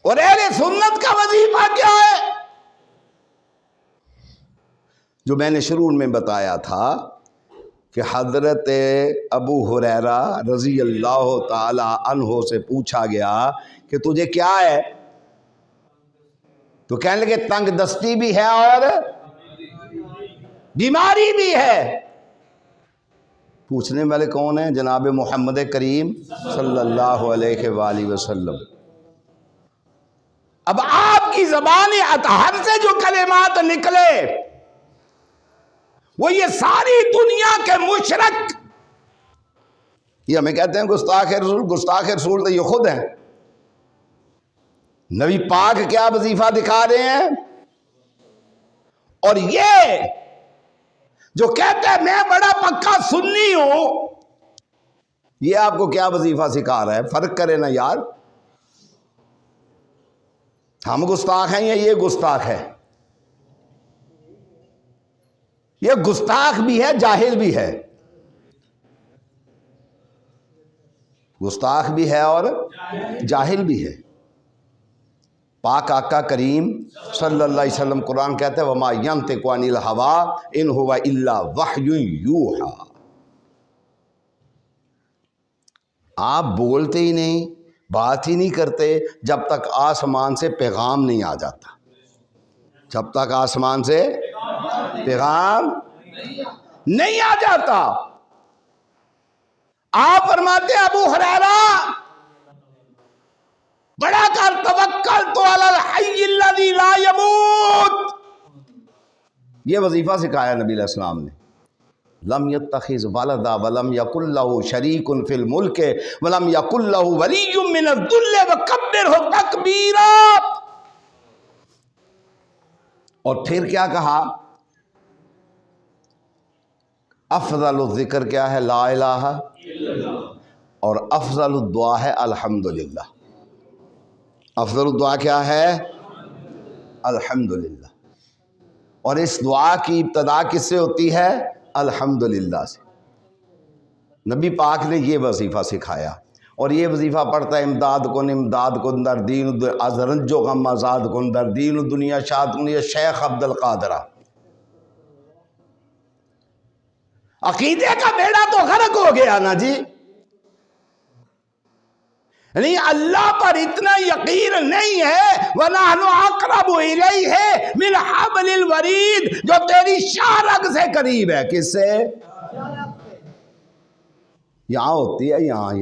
اور اہل سنت کا وظیفہ کیا ہے؟ جو میں نے شروع میں بتایا تھا کہ حضرت ابو ہریرہ رضی اللہ تعالی عنہ سے پوچھا گیا کہ تجھے کیا ہے؟ تو کہنے لگے تنگ دستی بھی ہے اور بیماری بھی ہے۔ پوچھنے والے کون ہیں؟ جناب محمد کریم صلی اللہ علیہ وآلہ وسلم۔ اب آپ کی زبان اطہر سے جو کلمات نکلے وہ یہ ساری دنیا کے مشرک، یہ ہمیں کہتے ہیں گستاخ رسول، گستاخ رسول تو یہ خود ہیں، نبی پاک کیا وظیفہ دکھا رہے ہیں، اور یہ جو کہتا ہے میں بڑا پکا سنی ہوں، یہ آپ کو کیا وظیفہ سکھا رہا ہے؟ فرق کرے نا یار، ہم گستاخ ہیں یا یہ گستاخ ہے؟ یہ گستاخ بھی ہے، جاہل بھی ہے، گستاخ بھی ہے اور جاہل بھی ہے۔ پاک آقا کریم صلی اللہ علیہ وسلم قرآن کہتا ہے وَمَا يَنطِقُ عَنِ الْهَوَىٰ إِنْ هُوَ إِلَّا وَحْيٌ يُوحَىٰ، آپ بولتے ہی نہیں، بات ہی نہیں کرتے جب تک آسمان سے پیغام نہیں آ جاتا، جب تک آسمان سے پیغام نہیں آ جاتا۔ آپ فرماتے ہیں ابو ہریرہ بڑا کر توکلت علی الحی الذی لا یموت، یہ وظیفہ سکھایا نبی علیہ السلام نے۔ لم یتخذ ولدا ولم یکن لہ شریک فی الملک ولم یکن لہ ولی من الذل وکبرہ تکبیرا، اور پھر کیا کہا؟ افضل الذکر کیا ہے؟ لا الہ، اور افضل الدعا ہے الحمدللہ۔ افضل الدعا کیا ہے؟ الحمدللہ، اور اس دعا کی ابتدا کس سے ہوتی ہے؟ الحمدللہ سے۔ نبی پاک نے یہ وظیفہ سکھایا، اور یہ وظیفہ پڑھتا ہے امداد کن در دین از رنج و غم آزاد کن در دین و دنیا شاد کن، یہ شیخ عبد القادرہ۔ عقیدے کا بیڑا تو غرق ہو گیا نا جی، یعنی اللہ پر اتنا یقین نہیں ہے، وَنَحْنُ أَقْرَبُ إِلَيْهِ مِنْ حَبْلِ الْوَرِيدِ، جو تیری شاہ رگ سے قریب ہے۔ کس سے؟ یہاں ہوتی ہے، یہاں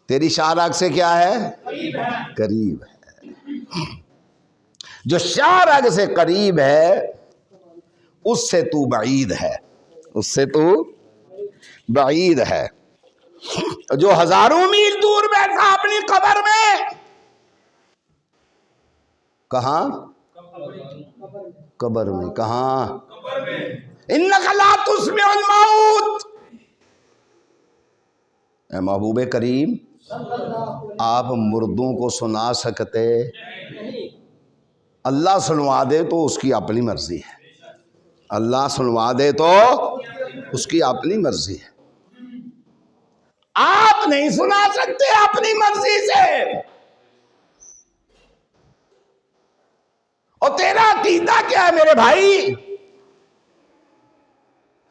تیری شاہ رگ سے کیا ہے؟ قریب ہے۔ جو شاہ رگ سے قریب ہے اس سے تو بعید ہے، اس سے تو بعید ہے۔ جو ہزاروں میل دور بیٹھا اپنی قبر میں، کہاں؟ قبر میں۔ کہاں؟ انک لا تسمع الموت، اے محبوب کریم آپ مردوں کو سنا سکتے؟ اللہ سنوا دے تو اس کی اپنی مرضی ہے، اللہ سنوا دے تو اس کی اپنی مرضی ہے، آپ نہیں سنا سکتے اپنی مرضی سے۔ اور تیرا عقیدہ کیا ہے میرے بھائی؟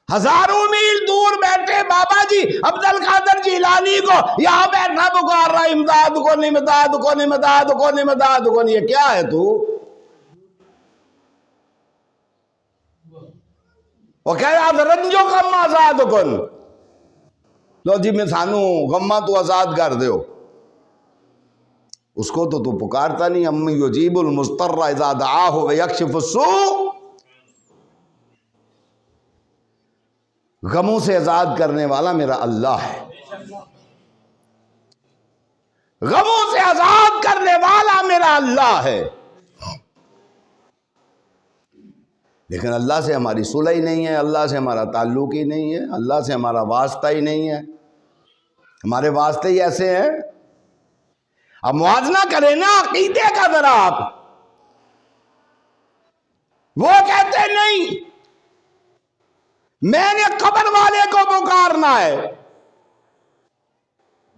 ہزاروں میل دور بیٹھے بابا جی عبد القادر جیلانی کو یہاں بیٹھا پکار رہا امداد کو، امداد کو، امداد کو، امداد کو، یہ کیا ہے تو؟ وہ کہہ رہا رنجو غم آزاد کن، لو جی میں سانو غمہ تو آزاد کر دیو، اس کو تو پکارتا نہیں۔ امی یجیب المضطر اذا دعاہ ویکشف السوء، غموں سے آزاد کرنے والا میرا اللہ ہے، غموں سے آزاد کرنے والا میرا اللہ ہے۔ لیکن اللہ سے ہماری صلح ہی نہیں ہے، اللہ سے ہمارا تعلق ہی نہیں ہے، اللہ سے ہمارا واسطہ ہی نہیں ہے، ہمارے واسطے ہی ایسے ہیں۔ اب موازنہ کریں نا عقیدے کا ذرا آپ۔ وہ کہتے نہیں میں نے قبر والے کو پکارنا ہے۔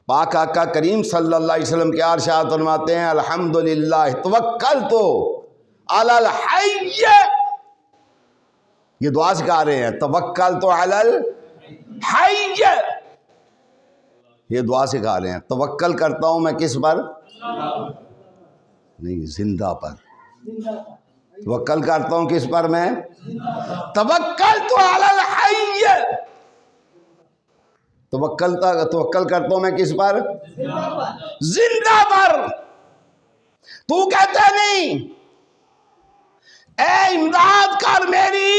پاک آقا کریم صلی اللہ علیہ وسلم کیا ارشاد فرماتے ہیں؟ الحمدللہ توکلت علی الحی، یہ دعا سکھا رہے ہیں توکلت علی الحی، یہ دعا سکھا رہے ہیں توکل کرتا ہوں میں کس پر؟ نہیں، زندہ پر۔ توکل کرتا ہوں کس پر میں؟ توکلت علی الحی، توکل کرتا ہوں میں کس پر؟ زندہ پر۔ تو کہتا نہیں اے امداد کر میری،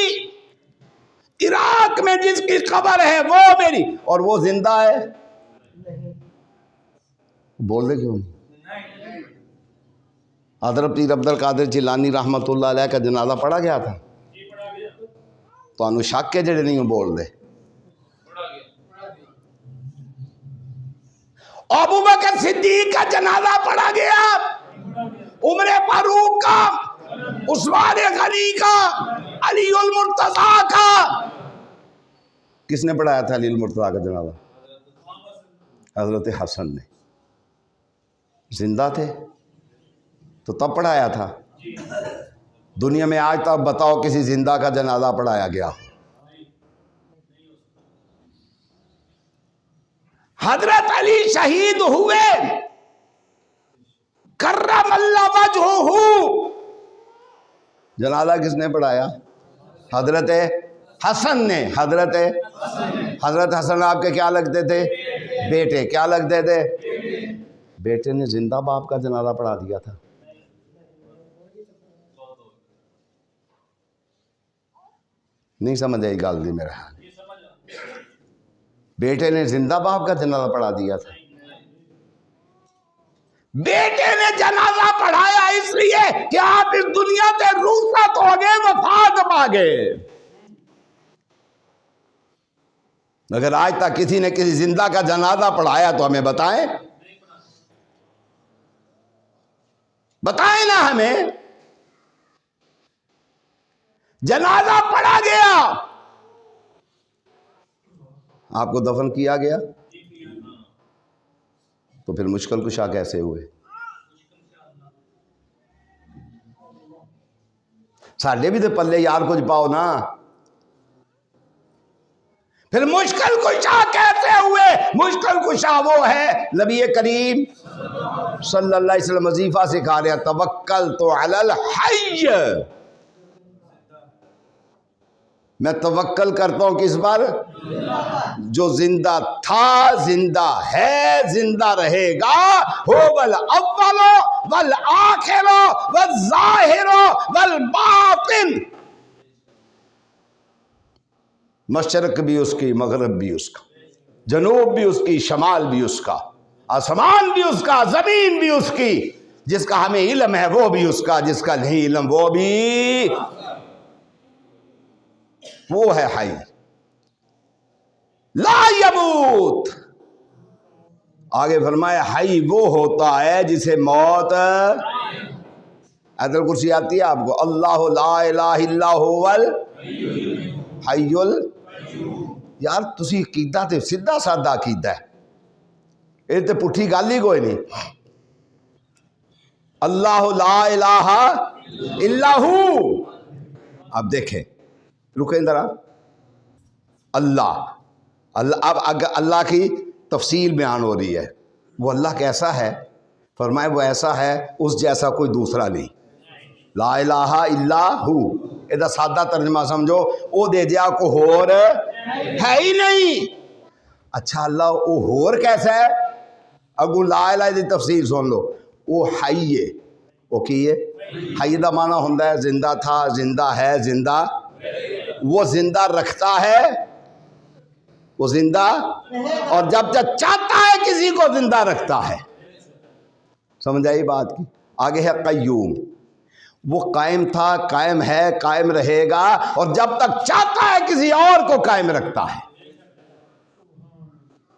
عراق میں جس کی قبر ہے وہ میری، اور وہ زندہ ہے، بول دے کیوں نہیں؟ حضرت پیر عبد القادر جیلانی رحمت اللہ علیہ کا جنازہ پڑھا گیا تھا؟ تو انو شک کے جڑے نہیں بول دے. ابو بکر صدیق کا جنازہ پڑھا گیا، عمر فاروق کا، عثمان غنی کا، علی المرتضیٰ کا. کس نے پڑھایا تھا علی المرتضیٰ کا جنازہ؟ حضرت حسن نے. زندہ تھے تو تب پڑھایا تھا. دنیا میں آج تک بتاؤ کسی زندہ کا جنازہ پڑھایا گیا؟ حضرت علی شہید ہوئے، کرم اللہ وجہہ، جنازہ کس نے پڑھایا؟ حضرت حسن نے. حضرت حسن آپ کے کیا لگتے تھے؟ بیٹے. کیا لگتے تھے؟ بیٹے نے زندہ باپ کا جنازہ پڑھا دیا تھا. نہیں سمجھ آئی گال دی میرا؟ بیٹے نے زندہ باپ کا جنازہ پڑھا دیا تھا. بیٹے نے جنازہ پڑھایا اس لیے کہ آپ اس دنیا سے رخصت ہو گئے، وفات پا گئے. اگر آج تک کسی نے کسی زندہ کا جنازہ پڑھایا تو ہمیں بتائیں نا. ہمیں جنازہ پڑھا گیا، آپ کو دفن کیا گیا، تو پھر مشکل کشا کیسے ہوئے؟ ساڈے بھی تو پلے یار کچھ پاؤ نا. پھر مشکل کشا کیسے ہوئے؟ مشکل کشا وہ ہے، نبی کریم صلی اللہ علیہ وسلم وظیفہ سکھا رہے ہیں، توکلت علی الحی، میں توکل کرتا ہوں کس پر؟ جو زندہ تھا، زندہ ہے، زندہ رہے گا. هو الاول والآخر والظاہر والباطن، مشرق بھی اس کی، مغرب بھی اس کا، جنوب بھی اس کی، شمال بھی اس کا، آسمان بھی اس کا، زمین بھی اس کی. جس کا ہمیں علم ہے وہ بھی اس کا، جس کا نہیں علم وہ بھی. وہ ہے حی لا یموت. آگے فرمایا حی وہ ہوتا ہے جسے موت. آیت الکرسی آتی ہے آپ کو؟ اللہ لا الہ الا هو الحی یار تسی عقیدہ تے سیدھا سادہ عقیدہ ہے، یہ تے پٹھی گل ہی کوئی نہیں. اللہ لا الہ الا ہو. اب دیکھیں، رکیں ذرا. اللہ اب اللہ کی تفصیل بیان ہو رہی ہے. وہ اللہ کیسا ہے؟ فرمائے وہ ایسا ہے اس جیسا کوئی دوسرا نہیں. لا الہ الا ہو، یہ سادہ ترجمہ سمجھو، او دے جا کو ہور ہے ہی نہیں. اچھا اللہ او ہور کیسا ہے؟ اگو لا الہ دی تفسیر سن لو. وہ حی ہے. وہ کی ہے؟ حی دا معنی ہوندہ ہے زندہ تھا، زندہ ہے، زندہ. وہ زندہ رکھتا ہے، وہ زندہ، اور جب جب چاہتا ہے کسی کو زندہ رکھتا ہے. سمجھ آئی بات کی؟ آگے ہے قیوم. وہ قائم تھا، قائم ہے، قائم رہے گا، اور جب تک چاہتا ہے کسی اور کو قائم رکھتا ہے.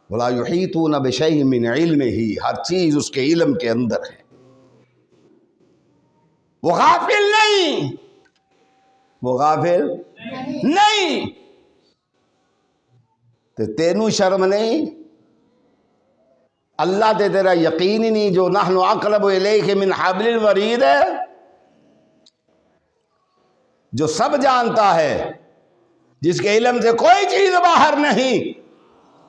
وَلَا يُحِيطُونَ بِشَيْءٍ مِّنْ عِلْمِهِ، ہر چیز اس کے علم کے اندر ہے. وہ غافل نہیں، وہ غافل نہیں. تو تینوں شرم نہیں؟ اللہ تے تیرا یقین ہی نہیں جو نحن اقرب الیک من حبل الورید ہے، جو سب جانتا ہے، جس کے علم سے کوئی چیز باہر نہیں،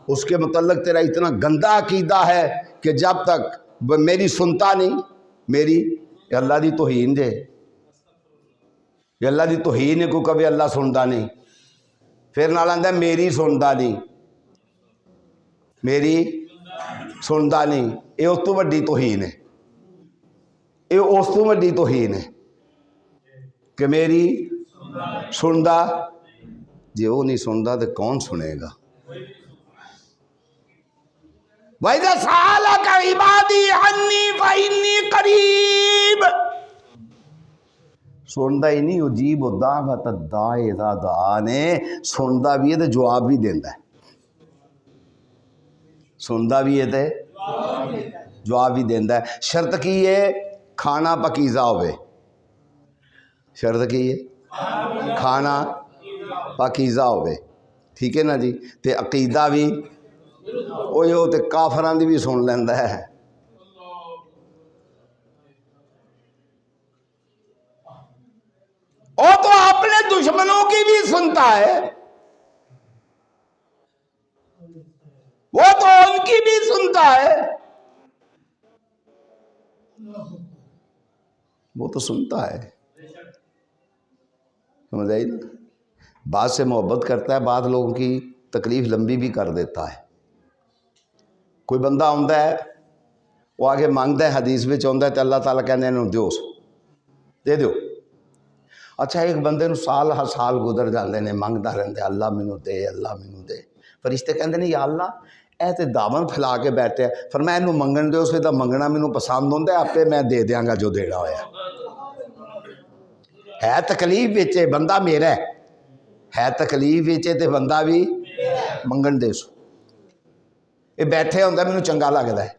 اس کے متعلق تیرا اتنا گندا عقیدہ ہے کہ جب تک میری سنتا نہیں، میری یہ اللہ دی توہین دے، یہ اللہ دی توہین ہے کو کبھی اللہ سنتا نہیں. پھر نال آندا میری سنتا نہیں، میری سنتا نہیں. یہ اس تو وڈی توہین ہے، یہ اس تو وڈی توہین ہے کہ میری سنتا. جی وہ نہیں سنتا تو کون سنے گا؟ وَإِذَا سَأَلَكَ عِبَادِي عَنِّي فَإِنِّي قَرِيبٌ. سنتا ہی نہیں، عجیب الدعوۃ الداعی اذا دعا نے سنتا بھی ہے تو جواب بھی دینا ہے، سنتا بھی ہے تو جواب بھی دینا ہے۔ شرط کی ہے کھانا پکیزہ ہوئے، شرط کی ہے کھانا پاکیزہ ہوئے، ٹھیک ہے نا جی، تے عقیدہ بھی وہ تے کافراں دی بھی سن لینا ہے۔ وہ تو اپنے دشمنوں کی بھی سنتا ہے، وہ تو ان کی بھی سنتا ہے، وہ تو سنتا ہے، سمجھ آئی نا؟ بعض سے محبت کرتا ہے، بعض لوگوں کی تکلیف لمبی بھی کر دیتا ہے۔ کوئی بندہ آتا ہے وہ آگے مانگتا ہے، حدیث میں آتا ہے تو اللہ تعالیٰ کہنے انہوں دیو، دے دیو۔ اچھا ایک بندے نو سال ہر سال گزر جاندے نے، مانگتا رہتا ہے اللہ مینوں دے، اللہ مینوں دے۔ فرشتے کہندے نے یا اللہ اے تے دامن پھیلا کے بیٹھے ہے، فرمایا اینوں منگن دیو، اس دا منگنا مینوں پسند ہوندا ہے، آپے میں دے دیاں گا جو دینا ہویا ہے۔ تکلیف وچ بندہ میرا ہے تکلیف وچ تے بندہ بھی منگن دے سو، یہ بیٹھے ہوندا مینوں چنگا لگدا ہے،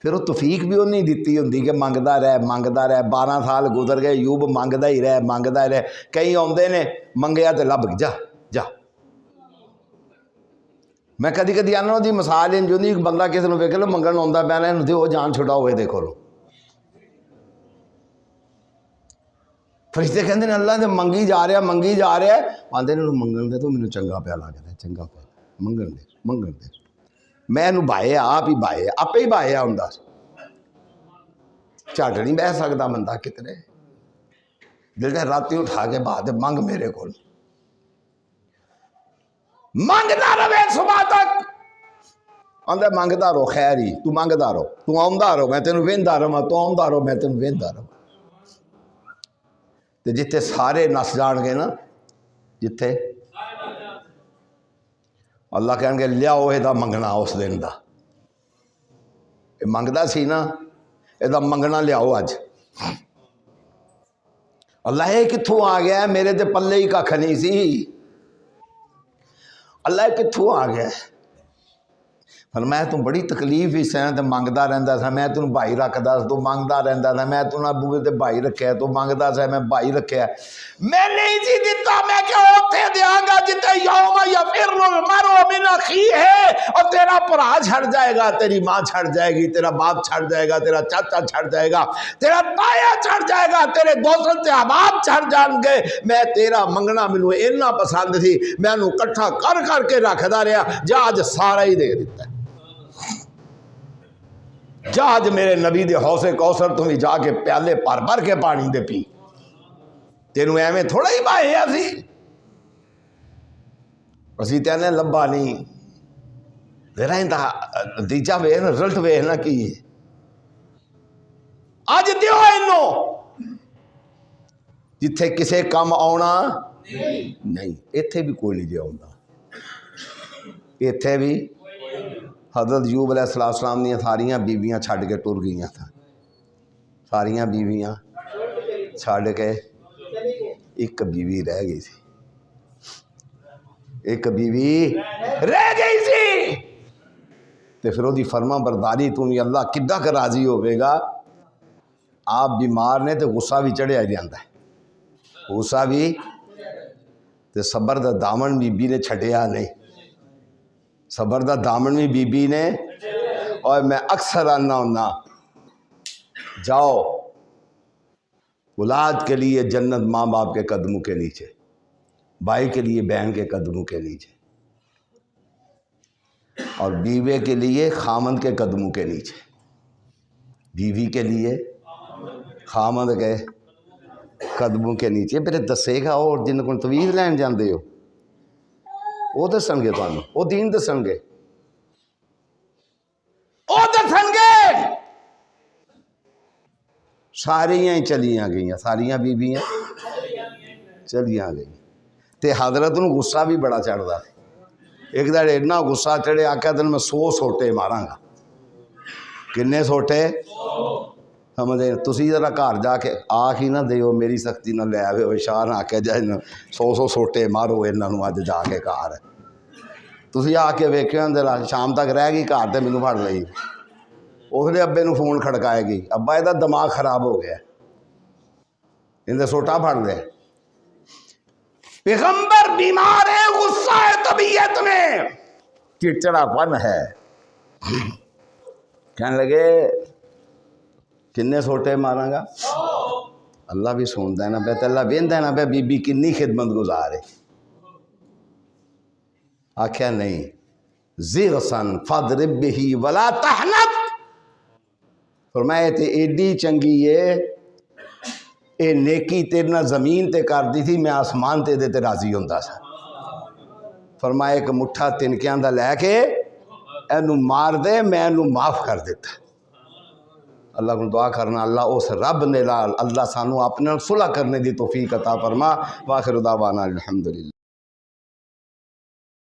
پھر وہ توفیق بھی انہیں دیتی ہوندی کہ منگدا رہ 12 سال گزر گئے، ایوب منگدا ہی رہ، کئی آندے نے منگیا تے لب جا جا۔ میں کدی کدی آنا دی مثال انج ہوندی، ایک بندہ کسی نوں ویکھ لو منگن آندا پیا نا، دیو جان چھڑاؤ ہوئے دیکھو لو۔ فرشتے کہندے نے اللہ نے منگی جا رہا ہے، آندے نے منگن دے تو مینوں چنگا پیا لگدا ہے، چنگا پیا منگن دے۔ میں انہوں بھائے آپ ہی بھائے آپ ہی بھائے ہوندا، جھٹ نہیں بہ سکتا بندہ کتنے دل سے راتی اٹھا کے بات منگ میرے کو، منگتا رہے صبح تک، آندا منگتا رہو، خیر ہی تو منگتا رہو، تو آندا رہو میں تینوں ویندا رہواں، تو آندا رہو میں تینوں ویندا رہواں۔ تے جتھے سارے نس جان گے نا، جتھے اللہ کہن گے لیاؤ یہ منگنا اس دن دا، یہ منگتا سی نا، یہ منگنا لیاؤ اج۔ اللہ یہ کتھوں آ گیا ہے، میرے تے پلے ہی ککھ نہیں سی، اللہ یہ کتھوں آ گیا ہے؟ فرمایا تو بڑی تکلیف ہی سین تے منگتا رہندا سا، میں تینوں بھائی رکھدا تو منگتا رہندا سا، میں توں ابو تے بھائی رکھیا تو منگتا سا، میں بھائی رکھیا، میں نہیں سی دتا، میں کہ اوتھے دیاں گا جتے یوم یفر المرء من اخیہ، اور تیرا بھرا چھڑ جائے گا، تیری ماں چھڑ جائے گی، تیرا باپ چھڑ جائے گا، تیرا چاچا چھڑ جائے گا، تیرا تایا چھڑ جائے گا، تیرے دوست تے احباب چھڑ جان گے، میں تیرا منگنا مینوں اتنا پسند سی، میں انہوں کٹھا کر کے رکھدا رہیا، جا اج سارا ہی دے دیتا ہے، جا اج میرے نبی دے حوض کوثر تو بھی جا کے پیالے بھر کے پانی دے پی، تینوں ایویں تھوڑا ہی بھائے اسی تینے لبا نہیں، ذرا نتیجہ ویکھ رزلٹ ویکھ نا کی اج دیو اینوں جتھے کسے کم آنا نہیں، ایتھے بھی کوئی نہیں جے آندا، ایتھے بھی حضرت ایوب علیہ السلام نے ساریاں بیویاں چھڈ کے ٹر گئیاں تھا، ساریاں بیویاں چھڈ کے ایک بیوی رہ گئی سی، ایک بیوی رہ گئی سی، تے پھر وہ دی فرما برداری تو بھی اللہ کدّا کر راضی ہوئے گا۔ آپ بیمار نے تے غصہ بھی چڑھیا جاندہ ہے، غصہ بھی تے صبر دا دامن بی بی نے چھڈیا نہیں، صبر دا دامن بھی بی بی نے، اور میں اکثر آنا ہونا جاؤ اولاد کے لیے جنت ماں باپ کے قدموں کے نیچے، بھائی کے لیے بہن کے قدموں کے نیچے، اور بیوے کے لیے خامند کے قدموں کے نیچے، بیوی کے لیے خامند کے قدموں کے نیچے۔ پھر دسے گا اور جن کو تویز لین جاندے ہو وہ دسن گے، تمہیں وہ دین دسن گے، وہ دسن گے۔ ساریاں ہی چلیاں گئیاں، ساریاں بیویاں چلیاں گئیاں، تے حضرت نو غصہ بھی بڑا چڑھدا، ایک دن اتنا غصہ چڑھے آکھیا تین میں 100 سوٹے ماراں گا، کنے سوٹے؟ سمجھے تسی ذرا گھر جا کے آخ ہی نہ دیو میری سختی نہ لے آئے ہوئے شاہ نہ آکے جائے 100 سوٹے مارو انہوں اج جا کے گھر تسی آ کے ویکھو ذرا شام تک رہ گئی گھر تے مینوں پھڑ لئی اس نے ابے نو فون کھڑکائے گی ابا یہ دماغ خراب ہو گیا اندر سوٹا پھڑ دے پیغمبر بیمار ہے غصہ ہے طبیعت میں چڑچڑا پن ہے کہنے لگے کنے سوٹے ماراں گا اللہ بھی سنتا ہے نا پہ اللہ ویندا ہے نا پہ بی بی کنی خدمت گزار ہے آکھیا نہیں زغسن فضرب بہ ولا تحنث فرمایا تے ایڈی چنگی ہے اے نیکی تیرے نہ زمین تے کر دی تھی میں آسمان تے دے تے راضی ہوندا سا فرمایا ایک مٹھا تنکیاں دا لے کے اینو مار دے میں اینو معاف کر دیتا اللہ کو دعا کرنا اللہ اس رب نے اللہ سانو اپنے صلح کرنے دی توفیق عطا فرما واخر دعوانا الحمدللہ